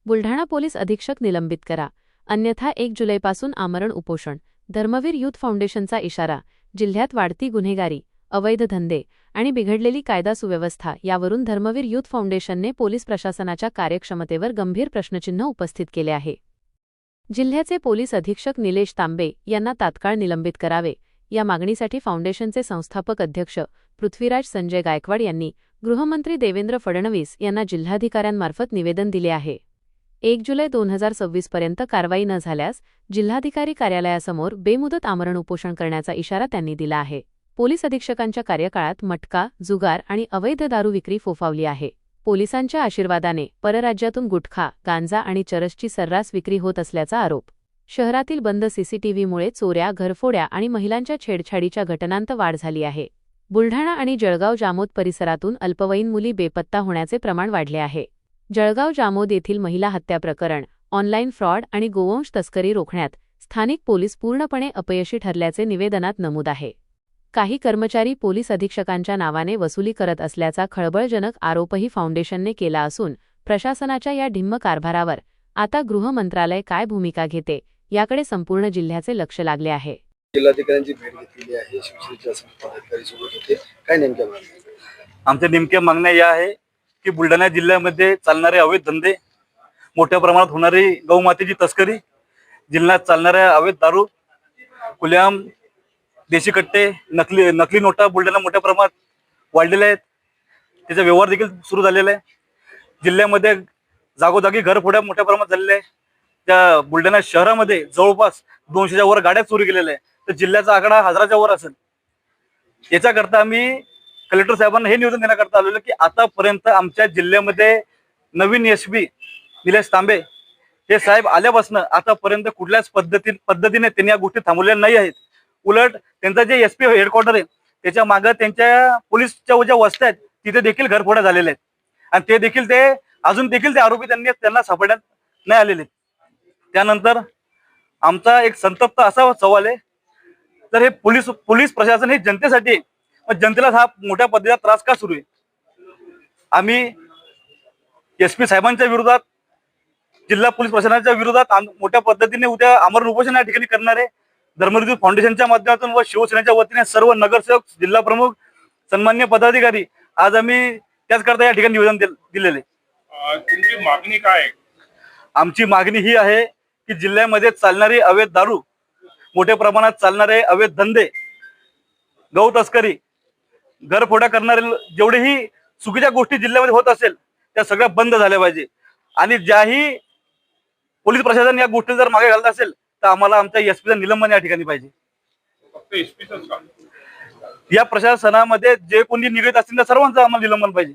Buldhana police अधीक्षक निलंबित करा, अन्यथा 1 जुलैपासून आमरण उपोषण. धर्मवीर युथ फाउंडेशनचा इशारा. जिल्ह्यात वाढती गुन्हेगारी, अवैध धंदे आणि बिघडलेली कायदा सुव्यवस्था यावरून धर्मवीर युथ फाउंडेशनने पोलीस प्रशासनाच्या कार्यक्षमतेवर गंभीर प्रश्नचिन्ह उपस्थित केले आहे. जिल्ह्याचे पोलीस अधीक्षक निलेश तांबे यांना तात्काळ निलंबित करावे, या मागणीसाठी फाउंडेशनचे संस्थापक अध्यक्ष पृथ्वीराज संजय गायकवाड यांनी गृहमंत्री देवेंद्र फडणवीस यांना जिल्हाधिकाऱ्यांमार्फत निवेदन दिले आहे. 1 जुलै 2026 पर्यंत कारवाई न झाल्यास जिल्हाधिकारी कार्यालयासमोर बेमुदत आमरण उपोषण करण्याचा इशारा त्यांनी दिला आहे. पोलीस अधीक्षकांच्या कार्यकाळात मटका, जुगार आणि अवैध दारू विक्री फोफावली आहे. पोलिसांच्या आशीर्वादाने परराज्यातून गुटखा, गांजा आणि चरसची सर्रास विक्री होत असल्याचा आरोप. शहरातील बंद सीसीटीव्हीमुळे चोऱ्या, घरफोड्या आणि महिलांच्या छेडछाडीच्या घटनांत वाढ झाली आहे. बुलढाणा आणि जळगाव जामोद परिसरातून अल्पवयीन मुली बेपत्ता होण्याचे प्रमाण वाढले आहे. जळगाव जामोद येथील महिला हत्या प्रकरण, ऑनलाईन फ्रॉड आणि गोवंश तस्करी रोखण्यात स्थानिक पोलीस पूर्णपणे अपयशी ठरल्याचे निवेदनात नमूद आहे. काही कर्मचारी पोलीस अधीक्षकांच्या नावाने वसुली करत असल्याचा खळबळजनक आरोपही फाउंडेशनने केला असून प्रशासनाच्या या ढिम्म कारभारावर आता गृह मंत्रालय काय भूमिका घेते याकडे संपूर्ण जिल्ह्याचे लक्ष लागले आहे. जिल्हाधिकाऱ्यांची भेट घेतलेली आहे, शिवसेनेच्या पदाधिकारी सोबत होते. काय नेमक्या मागण्या? आमच्या नेमक्या मागण्या या आहे की बुलढाणा जिल्ह्यामध्ये चालणारे अवैध धंदे, मोठ्या प्रमाणात होणारी गौमातेची तस्करी, जिल्ह्यात चालणाऱ्या अवैध दारू, खुलेआम देशी कट्टे, नकली नोटा बुलढाणा मोठ्या प्रमाणात वाढलेल्या आहेत. त्याचा व्यवहार देखील सुरू झालेला आहे. जिल्ह्यामध्ये जागोजागी घरफोड्या मोठ्या प्रमाणात झालेल्या आहे. त्या बुलढाणा शहरामध्ये जवळपास 200च्या वर गाड्या चोरी केलेल्या आहे. तर जिल्ह्याचा आकडा 1000च्या वर असेल. याच्याकरता आम्ही कलेक्टर साहेबांना हे निवेदन देण्याकरता आलेलो की आतापर्यंत आमच्या जिल्ह्यामध्ये नवीन एसपी निलेश तांबे हे साहेब आल्यापासून आतापर्यंत कुठल्याच पद्धतीने त्यांनी या गोष्टी थांबवलेल्या नाही आहेत. उलट त्यांचा जे एसपी हेडक्वार्टर आहे त्याच्या मागे त्यांच्या पोलीसच्या ज्या वस्त्या आहेत तिथे देखील घरफोड्या झालेल्या आहेत. आणि ते देखील अजून देखील ते आरोपी त्यांना सापडण्यात नाही आलेले. त्यानंतर आमचा एक संतप्त असा सवाल आहे, तर हे पोलीस प्रशासन हे जनतेसाठी आहे, पण जनतेला हा मोठ्या पद्धतीचा त्रास का सुरू आहे? आम्ही एसपी साहेबांच्या विरोधात, जिल्हा पोलीस प्रशासनाच्या विरोधात मोठ्या पद्धतीने उद्या आमरण उपोषण या ठिकाणी करणार आहे. धर्मवीर फाउंडेशनच्या माध्यमातून व शिवसेनेच्या वतीने सर्व नगरसेवक, जिल्हा प्रमुख, सन्मान्य पदाधिकारी आज आम्ही त्याच करता या ठिकाणी निवेदन दिलेले. तुमची मागणी काय आहे? आमची मागणी ही आहे की जिल्ह्यामध्ये चालणारी अवैध दारू, मोठ्या प्रमाणात चालणारे अवैध धंदे, गौ तस्करी, घरफोड्या करणारे जेवढेही चुकीच्या गोष्टी जिल्ह्यामध्ये होत असेल त्या सगळ्या बंद झाल्या पाहिजे. आणि ज्याही पोलीस प्रशासन या गोष्टी जर मागे घालत असेल तर आम्हाला आमच्या एसपीचं निलंबन या ठिकाणी पाहिजे. फक्त एसपीचंच का? या प्रशासनामध्ये जे कोणी निगडीत असतील त्या सर्वांचं आम्हाला निलंबन पाहिजे.